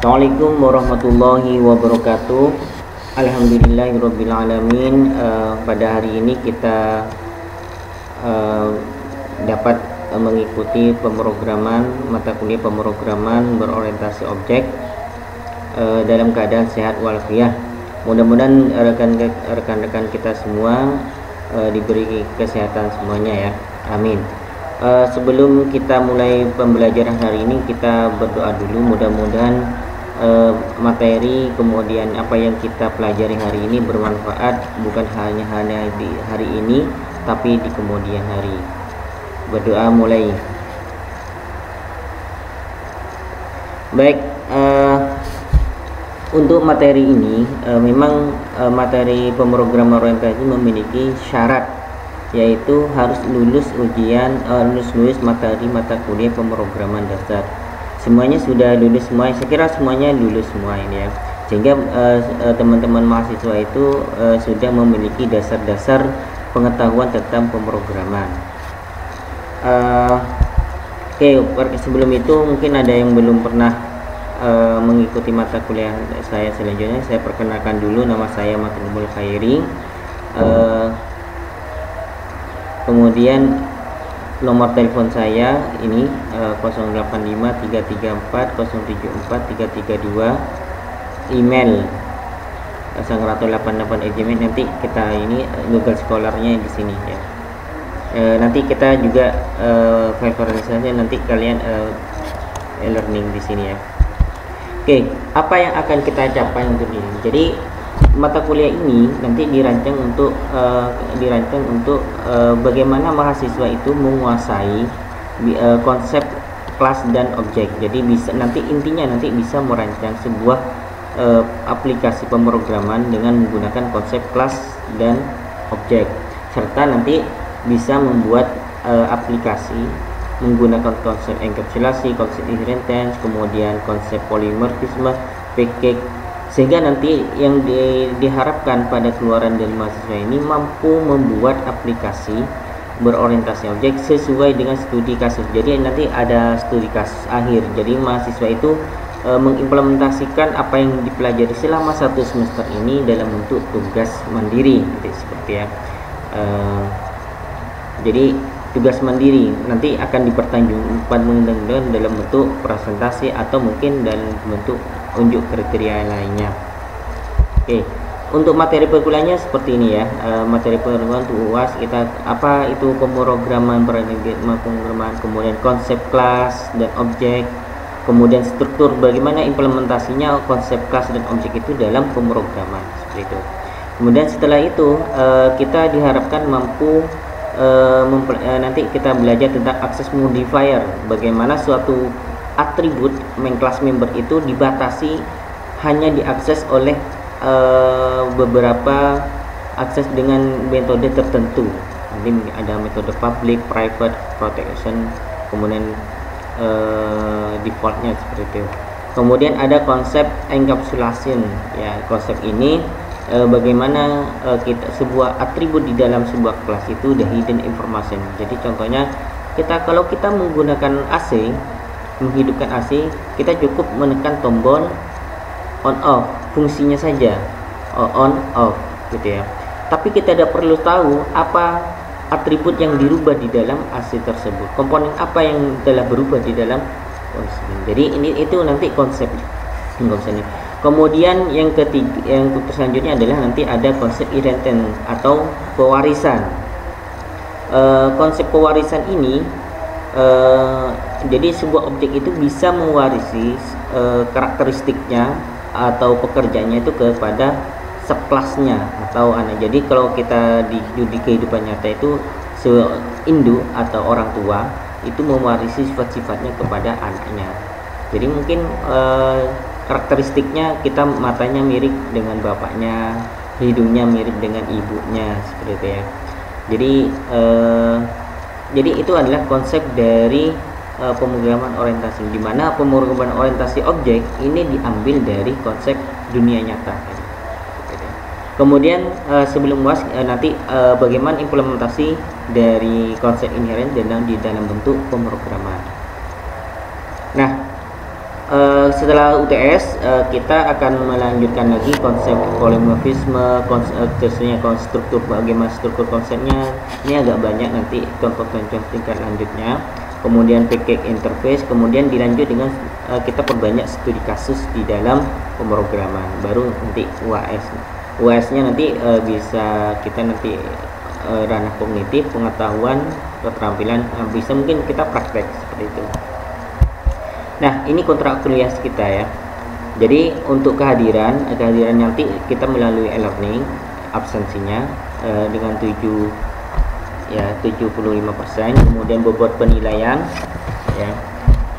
Assalamualaikum warahmatullahi wabarakatuh. Alhamdulillahirabbil alamin. Pada hari ini kita dapat mengikuti mata kuliah pemrograman berorientasi objek dalam keadaan sehat walafiat. Mudah-mudahan rekan-rekan kita semua diberi kesehatan semuanya ya. Amin. Sebelum kita mulai pembelajaran hari ini, kita berdoa dulu. Mudah-mudahan materi kemudian apa yang kita pelajari hari ini bermanfaat, bukan hanya di hari ini tapi di kemudian hari. Berdoa mulai. Baik, untuk materi ini memang materi pemrograman orientasi memiliki syarat, yaitu harus lulus materi mata kuliah pemrograman dasar. Semuanya sudah lulus semua, saya kira semuanya lulus semua ini ya, sehingga teman-teman mahasiswa itu sudah memiliki dasar-dasar pengetahuan tentang pemrograman. Oke, sebelum itu mungkin ada yang belum pernah mengikuti mata kuliah saya selanjutnya. Saya perkenalkan dulu, nama saya Matrubul Khairi. Kemudian nomor telepon saya ini 085334074332. Email sangrato88@gmail. Nanti kita ini Google Scholar-nya di sini ya. Nanti kita juga file nanti kalian e-learning di sini ya. Oke, apa yang akan kita capai untuk ini? Jadi mata kuliah ini nanti dirancang untuk bagaimana mahasiswa itu menguasai konsep kelas dan objek. Jadi intinya bisa merancang sebuah aplikasi pemrograman dengan menggunakan konsep kelas dan objek, serta nanti bisa membuat aplikasi menggunakan konsep enkapsulasi, konsep inheritance, kemudian konsep polimorfisme, package, sehingga nanti yang diharapkan pada keluaran dari mahasiswa ini mampu membuat aplikasi berorientasi objek sesuai dengan studi kasus. Jadi nanti ada studi kasus akhir. Jadi mahasiswa itu mengimplementasikan apa yang dipelajari selama 1 semester ini dalam bentuk tugas mandiri, seperti ya. Jadi tugas mandiri nanti akan dipertanggungjawabkan dalam bentuk presentasi atau mungkin dalam bentuk unjuk kriteria lainnya. Oke, untuk materi perkuliahannya seperti ini ya. Materi perkuliahan UAS kita apa itu pemrograman, kemudian konsep kelas dan objek, kemudian struktur bagaimana implementasinya konsep kelas dan objek itu dalam pemrograman, seperti itu. Kemudian setelah itu kita diharapkan mampu nanti kita belajar tentang access modifier, bagaimana suatu atribut main class member itu dibatasi hanya diakses oleh beberapa akses dengan metode tertentu. Nanti ada metode public, private, protection, kemudian defaultnya seperti itu. Kemudian ada konsep encapsulation ya. Konsep ini bagaimana sebuah atribut di dalam sebuah kelas itu the hidden information. Jadi contohnya kalau kita menggunakan AC, menghidupkan AC, kita cukup menekan tombol on off, fungsinya saja on off gitu ya. Tapi kita tidak perlu tahu apa atribut yang dirubah di dalam AC tersebut, komponen apa yang telah berubah di dalam konsep. Jadi itu nanti konsep ini. Kemudian yang selanjutnya adalah nanti ada konsep inheritance atau pewarisan. Konsep pewarisan ini jadi sebuah objek itu bisa mewarisi karakteristiknya atau pekerjaannya itu kepada subkelasnya atau anak. Jadi kalau kita di kehidupan nyata itu induk atau orang tua itu mewarisi sifat-sifatnya kepada anaknya. Jadi mungkin karakteristiknya kita matanya mirip dengan bapaknya, hidungnya mirip dengan ibunya, seperti itu ya. Jadi itu adalah konsep dari pemrograman orientasi, di mana pemrograman orientasi objek ini diambil dari konsep dunia nyata. Kemudian sebelum UAS nanti bagaimana implementasi dari konsep inherent di dalam bentuk pemrograman. Nah, Setelah UTS kita akan melanjutkan lagi konsep polimorfisme, khususnya struktur, bagaimana struktur konsepnya. Ini agak banyak, nanti contoh-contoh tingkat lanjutnya. Kemudian package interface, kemudian dilanjut dengan kita perbanyak studi kasus di dalam pemrograman. Baru nanti UAS nya nanti bisa kita nanti ranah kognitif, pengetahuan, keterampilan, bisa mungkin kita praktek seperti itu. Nah, ini kontrak kuliah kita ya. Jadi untuk kehadiran nanti kita melalui e-learning, absensinya dengan 75%, kemudian bobot penilaian ya.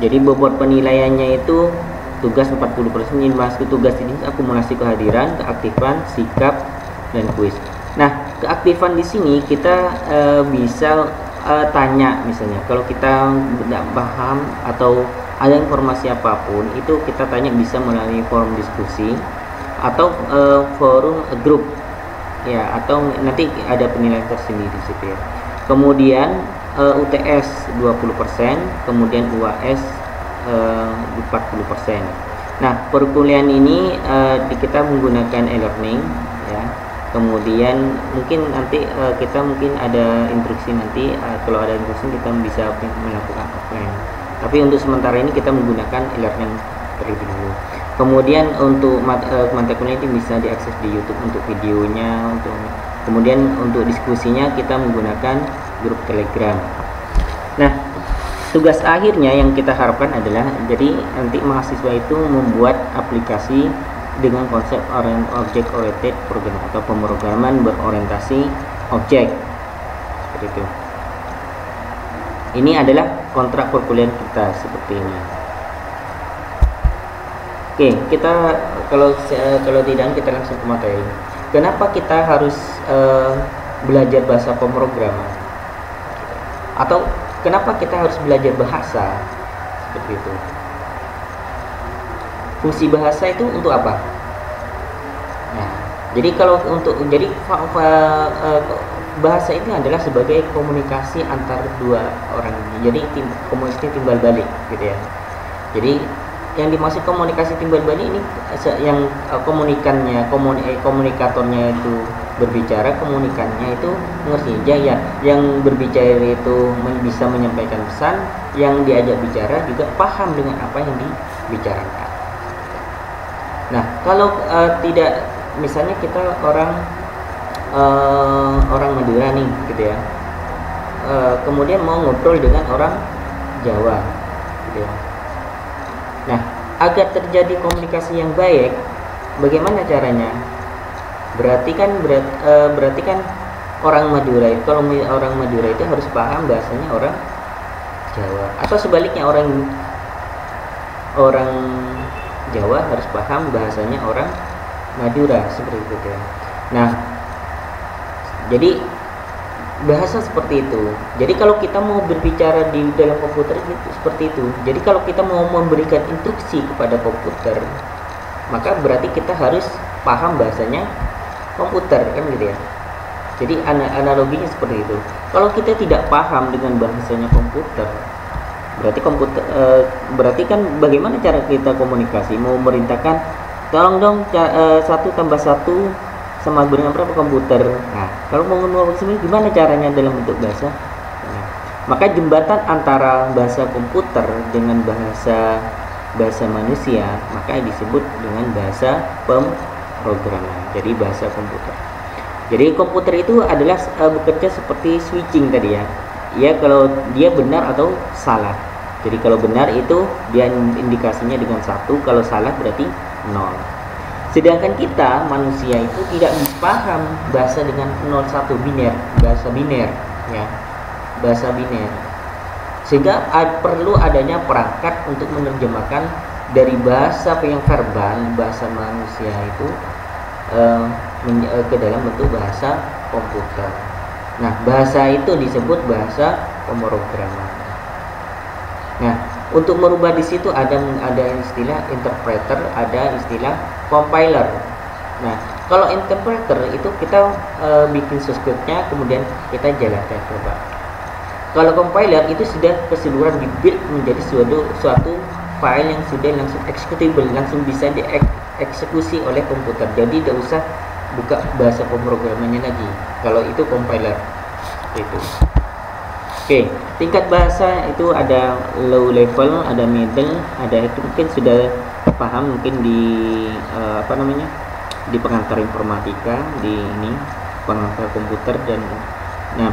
Jadi bobot penilaiannya itu tugas 40%. Ini masuk tugas ini akumulasi kehadiran, keaktifan, sikap, dan kuis. Nah, keaktifan di sini kita bisa tanya, misalnya kalau kita tidak paham atau ada informasi apapun, itu kita tanya bisa melalui forum diskusi atau forum grup ya, atau nanti ada penilaian tersendiri di situ ya. Kemudian UTS 20%, kemudian UAS 40%. Nah, perkuliahan ini kita menggunakan e-learning ya. Kemudian mungkin nanti kita mungkin ada instruksi nanti, kalau ada instruksi kita bisa melakukan offline. Tapi untuk sementara ini kita menggunakan e-learning terlebih dahulu. Kemudian untuk mata kuliah ini bisa diakses di YouTube untuk videonya, kemudian untuk diskusinya kita menggunakan grup Telegram. Nah, tugas akhirnya yang kita harapkan adalah jadi nanti mahasiswa itu membuat aplikasi dengan konsep object oriented program atau pemrograman berorientasi objek seperti itu. Ini adalah kontrak perkuliahan kita seperti ini. Oke, kita kalau tidak kita langsung ke materi. Kenapa kita harus belajar bahasa pemrograman? Atau kenapa kita harus belajar bahasa? Seperti itu. Fungsi bahasa itu untuk apa? Nah, jadi kalau bahasa itu adalah sebagai komunikasi antar dua orang. Jadi komunikasi timbal balik gitu ya. Jadi yang dimaksud komunikasi timbal balik ini yang komunikatornya itu berbicara, komunikannya itu mengerti ya. Yang berbicara itu bisa menyampaikan pesan, yang diajak bicara juga paham dengan apa yang dibicarakan. Nah, kalau tidak, misalnya kita orang Madura nih gitu ya, kemudian mau ngobrol dengan orang Jawa gitu ya. Nah, agar terjadi komunikasi yang baik, bagaimana caranya? Berarti kan orang Madura itu, kalau orang Madura itu harus paham bahasanya orang Jawa, atau sebaliknya orang Jawa harus paham bahasanya orang Madura, seperti itu ya. Nah, jadi bahasa seperti itu. Jadi kalau kita mau berbicara di dalam komputer itu seperti itu. Jadi kalau kita mau memberikan instruksi kepada komputer, maka berarti kita harus paham bahasanya komputer, kan gitu ya. Jadi analoginya seperti itu. Kalau kita tidak paham dengan bahasanya komputer, berarti kan bagaimana cara kita komunikasi? Mau merintahkan, tolong dong 1 tambah 1 sama dengan berapa komputer. Nah, kalau mau ngomong sini gimana caranya dalam bentuk bahasa? Nah, maka jembatan antara bahasa komputer dengan bahasa manusia, maka disebut dengan bahasa pemrograman. Jadi bahasa komputer. Jadi komputer itu adalah bekerja seperti switching tadi ya. Ya, kalau dia benar atau salah. Jadi kalau benar itu dia indikasinya dengan 1, kalau salah berarti 0. Sedangkan kita manusia itu tidak paham bahasa dengan 0-1 biner, bahasa biner ya. Bahasa biner. Sehingga perlu adanya perangkat untuk menerjemahkan dari bahasa yang verbal, bahasa manusia itu ke dalam bentuk bahasa komputer. Nah, bahasa itu disebut bahasa pemrograman. Nah, untuk merubah di situ ada istilah interpreter, ada istilah compiler. Nah, kalau interpreter itu kita bikin source code-nya, kemudian kita jalankan coba. Kalau compiler itu sudah keseluruhan dibuild menjadi suatu file yang sudah langsung executable, langsung bisa dieksekusi oleh komputer. Jadi tidak usah buka bahasa pemrogramannya lagi kalau itu compiler itu. Oke, tingkat bahasa itu ada low level, ada middle, ada itu mungkin sudah paham mungkin di di pengantar informatika, di ini pengantar komputer. Dan nah,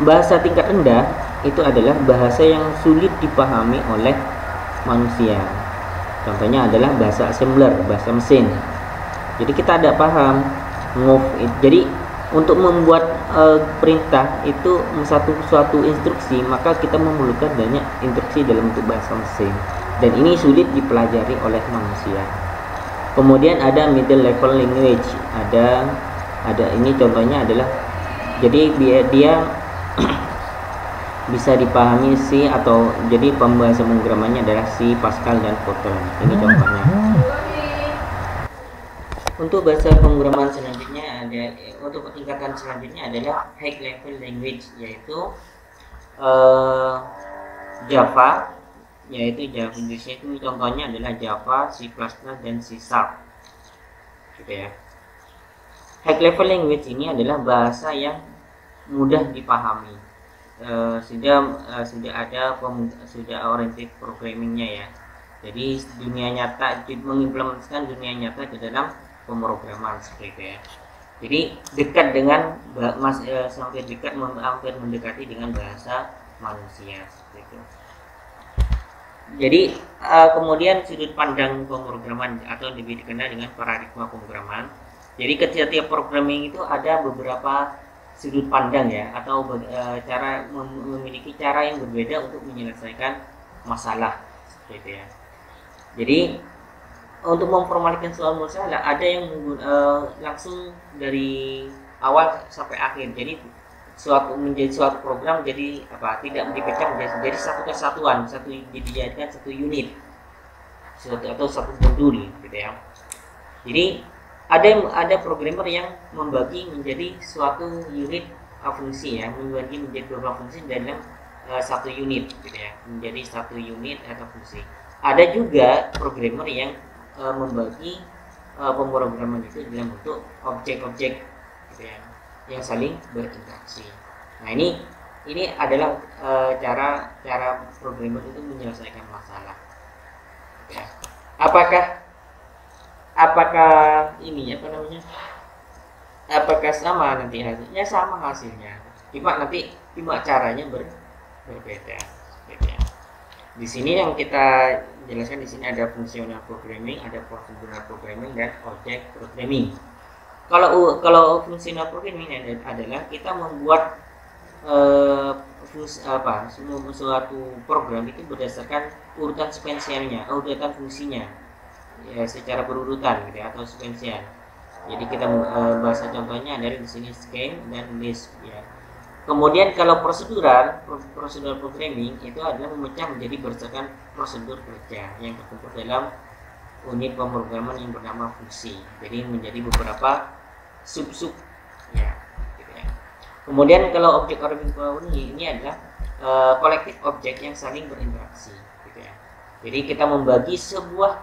bahasa tingkat rendah itu adalah bahasa yang sulit dipahami oleh manusia. Contohnya adalah bahasa assembler, bahasa mesin. Jadi kita tidak paham jadi untuk membuat perintah itu suatu instruksi, maka kita memerlukan banyak instruksi dalam bentuk bahasa mesin, dan ini sulit dipelajari oleh manusia. Kemudian ada middle level language, ada ini contohnya adalah, jadi dia bisa dipahami C, atau jadi pembahasan pemrogramannya adalah C, Pascal, dan Fortran. Ini contohnya. Untuk bahasa pemrograman selanjutnya untuk tingkatan selanjutnya adalah high level language, yaitu Java, Indonesia itu contohnya adalah Java, C++, dan C#, gitu ya. High level language ini adalah bahasa yang mudah dipahami. Sudah oriented programmingnya ya. Jadi dunia nyata, mengimplementasikan dunia nyata ke dalam pemrograman seperti itu ya. Jadi dekat dengan hampir mendekati dengan bahasa manusia seperti itu. Jadi kemudian sudut pandang pemrograman atau lebih dikenal dengan paradigma pemrograman. Jadi setiap programming itu ada beberapa sudut pandang ya, atau memiliki cara yang berbeda untuk menyelesaikan masalah seperti itu ya. Jadi untuk memformulasikan soal masalah ada yang langsung dari awal sampai akhir. Jadi menjadi suatu program jadi tidak dipecah menjadi satu kesatuan, dijadikan satu unit, atau satu modul gitu ya. Jadi ada programmer yang membagi menjadi suatu unit fungsi ya, membagi menjadi beberapa fungsi dalam satu unit gitu ya, menjadi satu unit atau fungsi. Ada juga programmer yang membagi pemrograman itu dalam bentuk objek-objek gitu ya, yang saling berinteraksi. Nah, ini adalah cara programmer itu menyelesaikan masalah. Ya. Apakah ini apakah sama nanti hasilnya? Sama hasilnya. Cuma caranya berbeda. Gitu. Di sini yang kita jelaskan di sini ada fungsional programming, ada procedural programming, dan object programming. Kalau fungsional programming adalah kita membuat suatu program itu berdasarkan urutan sequentialnya, urutan fungsinya ya, secara berurutan gitu ya, atau sequential. Jadi kita bahasa contohnya dari di sini scan dan list ya. Kemudian kalau prosedural programming itu adalah memecah menjadi berdasarkan prosedur kerja yang terkumpul dalam unit pemrograman yang bernama fungsi. Jadi menjadi beberapa sub ya, gitu ya. Kemudian kalau objek oriented ini adalah kolektif objek yang saling berinteraksi gitu ya. Jadi kita membagi sebuah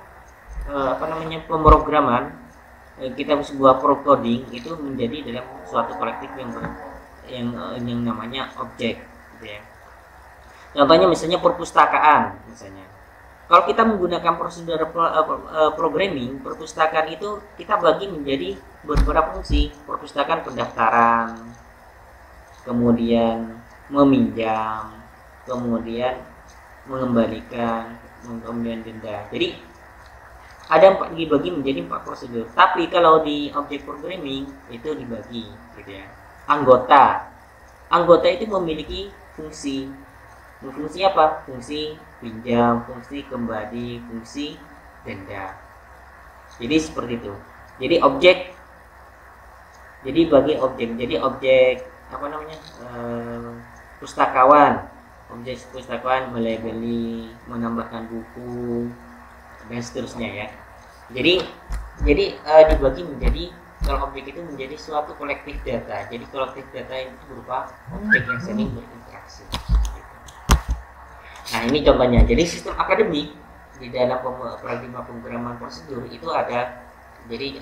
pemrograman, kita sebuah coding itu menjadi dalam suatu kolektif yang namanya objek gitu ya. Contohnya misalnya perpustakaan misalnya. Kalau kita menggunakan prosedur programming, perpustakaan itu kita bagi menjadi beberapa fungsi. Perpustakaan pendaftaran, kemudian meminjam, kemudian mengembalikan, kemudian denda. Jadi dibagi menjadi 4 prosedur. Tapi kalau di objek programming itu dibagi gitu ya. Anggota itu memiliki fungsi. Fungsi apa? Fungsi pinjam, fungsi kembali, fungsi denda. Jadi seperti itu. Jadi bagi objek. Jadi objek pustakawan. Objek pustakawan melabeli, menambahkan buku, dan seterusnya ya. Jadi dibagi menjadi, kalau objek itu menjadi suatu kolektif data. Jadi kolektif data itu berupa objek yang saling berinteraksi. Nah, ini contohnya. Jadi sistem akademik di dalam paradigma pemrograman prosedur itu ada jadi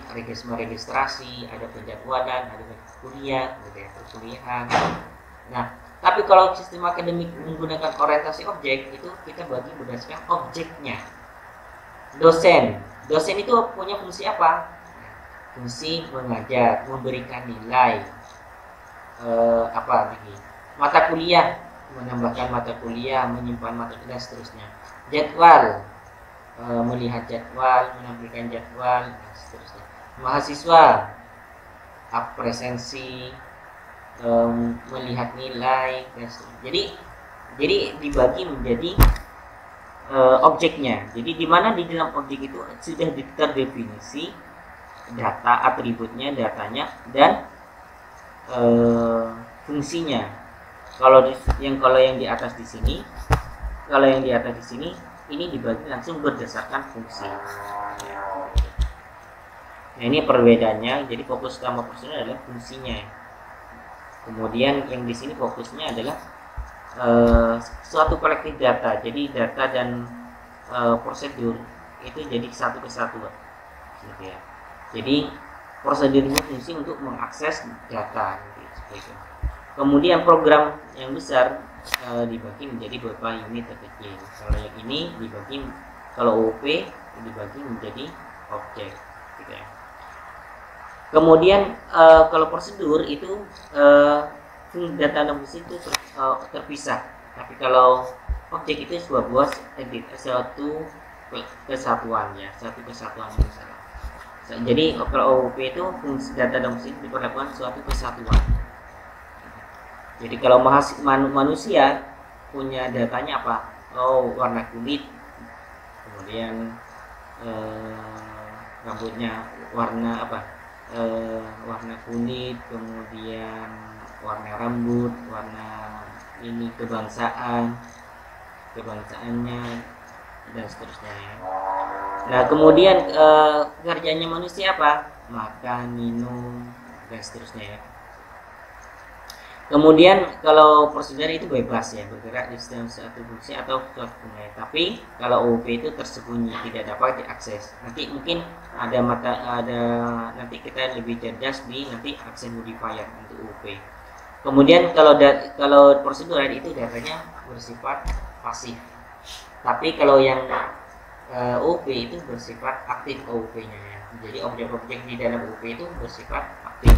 registrasi, ada penjadwalan, ada kuliah, gitu ya, perkuliahan. Nah, tapi kalau sistem akademik menggunakan orientasi objek itu kita bagi berdasarkan objeknya. Dosen itu punya fungsi apa? Fungsi mengajar, memberikan nilai, apa lagi? Mata kuliah, menambahkan mata kuliah, menyimpan mata kuliah, dan seterusnya. Jadwal, melihat jadwal, menampilkan jadwal, dan seterusnya. Mahasiswa, presensi, melihat nilai, dan seterusnya. Jadi dibagi menjadi objeknya. Jadi di mana di dalam objek itu sudah terdefinisi data, atributnya, datanya, dan fungsinya. Kalau yang di atas di sini, ini dibagi langsung berdasarkan fungsi. Nah, ini perbedaannya. Jadi fokus utama prosedur adalah fungsinya. Kemudian yang di sini fokusnya adalah suatu kolektif data. Jadi data dan prosedur itu jadi satu kesatuan, gitu ya. Jadi prosedurnya fungsi untuk mengakses data, gitu, seperti itu. Kemudian program yang besar dibagi menjadi beberapa unit terkecil. Kalau yang ini dibagi, kalau OOP dibagi menjadi objek, gitu ya. Kemudian kalau prosedur itu data dan fungsi itu terpisah. Tapi kalau objek itu suatu kesatuan, ya, satu kesatuan besar. Jadi kalau OOP itu fungsi data dan fungsi diperlakukan suatu kesatuan. Jadi kalau manusia punya datanya apa? Oh, warna kulit, kemudian rambutnya warna apa? Warna kulit, kemudian warna rambut, warna ini kebangsaannya, dan seterusnya. Nah, kemudian kerjanya manusia apa? Makan, minum, dan seterusnya, ya. Kemudian kalau prosedur itu bebas, ya, bergerak di suatu fungsi atau suatu fungsi. Tapi kalau OOP itu tersembunyi, tidak dapat diakses. Nanti mungkin nanti kita lebih cerdas di nanti akses modifier untuk OOP. Kemudian kalau prosedural itu datanya bersifat pasif. Tapi kalau yang OOP itu bersifat aktif OOP-nya, ya. Jadi objek-objek di dalam OOP itu bersifat aktif.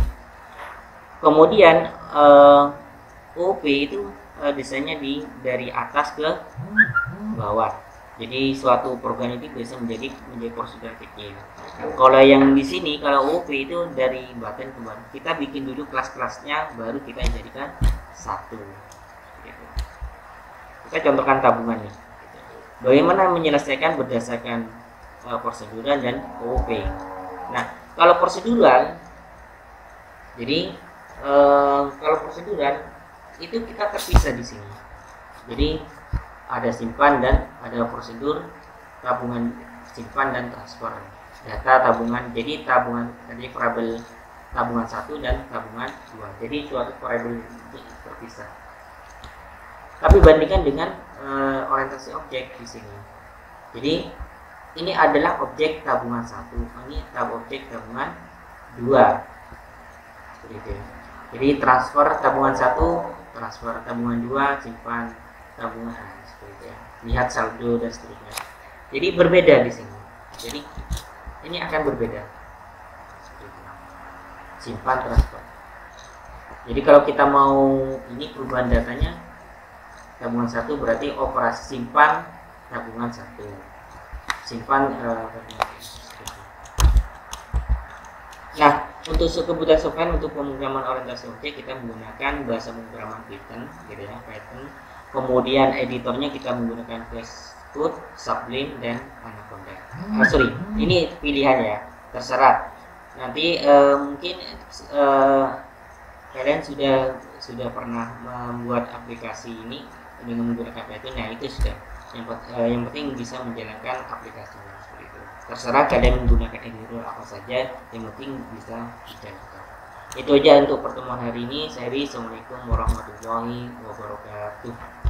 Kemudian OOP itu desainnya dari atas ke bawah. Jadi suatu program itu bisa menjadi prosedur kecil. Kalau yang di sini, kalau OOP itu dari button ke bawah. Kita bikin dulu kelas-kelasnya, baru kita jadikan satu. Gitu. Kita contohkan tabungannya. Bagaimana menyelesaikan berdasarkan prosedural dan OOP. Nah, kalau prosedural, jadi kalau prosedural itu kita terpisah di sini. Jadi ada simpan dan ada prosedur tabungan, simpan dan transfer data tabungan. Jadi variabel tabungan 1 dan tabungan 2. Jadi suatu variabel terpisah. Tapi bandingkan dengan orientasi objek di sini. Jadi ini adalah objek tabungan 1, ini objek tabungan 2. Seperti itu. Jadi transfer tabungan 1, transfer tabungan 2, simpan tabungan, seperti itu, ya. Lihat saldo dan seterusnya. Jadi berbeda di sini. Jadi ini akan berbeda. Seperti itu. Simpan, transfer. Jadi kalau kita mau ini perubahan datanya tabungan 1 berarti operasi simpan tabungan 1. Simpan tabungan 1. Nah, untuk kebutuhan software untuk pemrograman orientasi objek kita menggunakan bahasa pemrograman Python, gitu ya, Python. Kemudian editornya kita menggunakan VS Code, Sublime, dan Anaconda. Ini pilihan, ya, terserah. Nanti mungkin kalian sudah pernah membuat aplikasi ini dengan menggunakan Python. Nah, itu sudah yang penting bisa menjalankan aplikasinya. Terserah kalian menggunakan editor apa saja, yang penting bisa dijalankan. Itu aja untuk pertemuan hari ini. Assalamualaikum warahmatullahi wabarakatuh.